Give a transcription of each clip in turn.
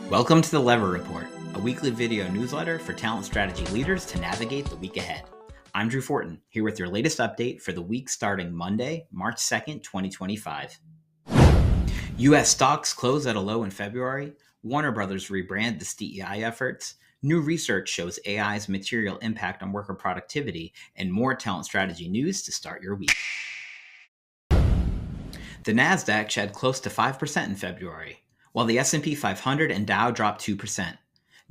Welcome to the Lever Report, a weekly video newsletter for talent strategy leaders to navigate the week ahead. I'm Drew Fortin, here with your latest update for the week starting Monday, March 2nd, 2025. U.S. stocks close at a low in February. Warner Brothers rebrand its DEI efforts. New research shows AI's material impact on worker productivity, and more talent strategy news to start your week. The Nasdaq shed close to 5% in February, while the S&P 500 and Dow dropped 2%.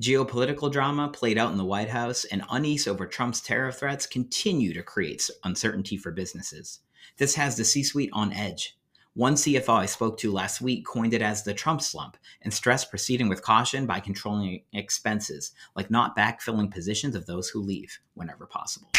Geopolitical drama played out in the White House, and unease over Trump's tariff threats continue to create uncertainty for businesses. This has the C-suite on edge. One CFO I spoke to last week coined it as the Trump slump and stressed proceeding with caution by controlling expenses, like not backfilling positions of those who leave whenever possible.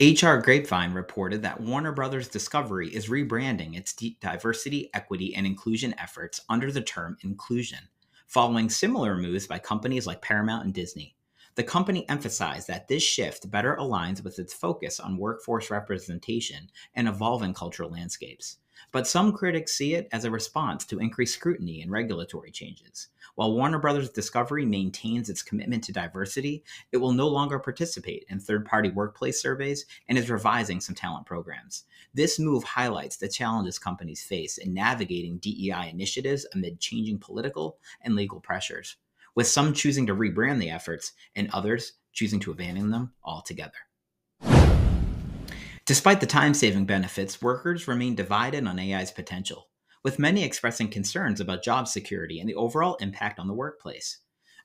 HR Grapevine reported that Warner Brothers Discovery is rebranding its diversity, equity, and inclusion efforts under the term inclusion, following similar moves by companies like Paramount and Disney. The company emphasized that this shift better aligns with its focus on workforce representation and evolving cultural landscapes. But some critics see it as a response to increased scrutiny and regulatory changes. While Warner Brothers Discovery maintains its commitment to diversity, it will no longer participate in third-party workplace surveys and is revising some talent programs. This move highlights the challenges companies face in navigating DEI initiatives amid changing political and legal pressures, with some choosing to rebrand the efforts and others choosing to abandon them altogether. Despite the time-saving benefits, workers remain divided on AI's potential, with many expressing concerns about job security and the overall impact on the workplace.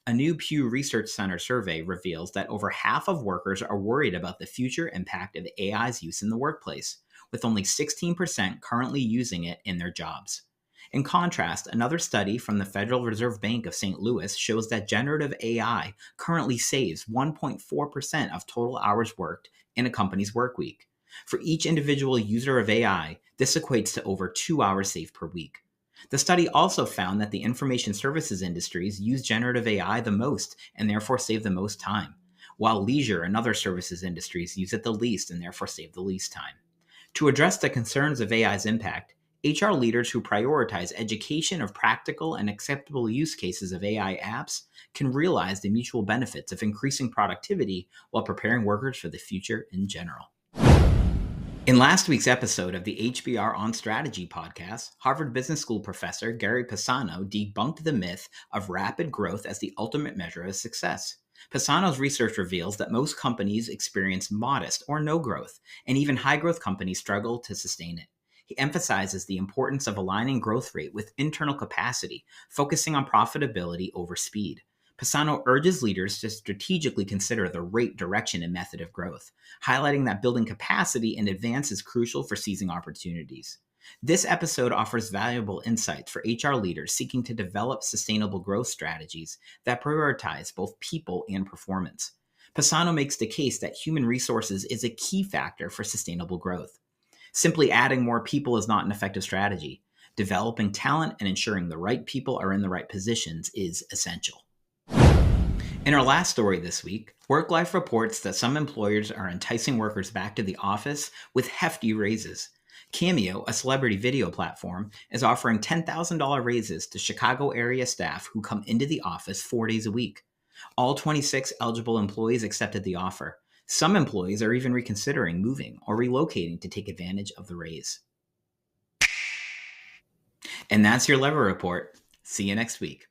A new Pew Research Center survey reveals that over half of workers are worried about the future impact of AI's use in the workplace, with only 16% currently using it in their jobs. In contrast, another study from the Federal Reserve Bank of St. Louis shows that generative AI currently saves 1.4% of total hours worked in a company's workweek. For each individual user of AI, this equates to over 2 hours saved per week. The study also found that the information services industries use generative AI the most and therefore save the most time, while leisure and other services industries use it the least and therefore save the least time. To address the concerns of AI's impact, HR leaders who prioritize education of practical and acceptable use cases of AI apps can realize the mutual benefits of increasing productivity while preparing workers for the future in general. In last week's episode of the HBR On Strategy podcast, Harvard Business School professor Gary Pisano debunked the myth of rapid growth as the ultimate measure of success. Pisano's research reveals that most companies experience modest or no growth, and even high-growth companies struggle to sustain it. He emphasizes the importance of aligning growth rate with internal capacity, focusing on profitability over speed. Pisano urges leaders to strategically consider the rate, direction, and method of growth, highlighting that building capacity in advance is crucial for seizing opportunities. This episode offers valuable insights for HR leaders seeking to develop sustainable growth strategies that prioritize both people and performance. Pisano makes the case that human resources is a key factor for sustainable growth. Simply adding more people is not an effective strategy. Developing talent and ensuring the right people are in the right positions is essential. In our last story this week, WorkLife reports that some employers are enticing workers back to the office with hefty raises. Cameo, a celebrity video platform, is offering $10,000 raises to Chicago area staff who come into the office 4 days a week. All 26 eligible employees accepted the offer. Some employees are even reconsidering moving or relocating to take advantage of the raise. And that's your Lever Report. See you next week.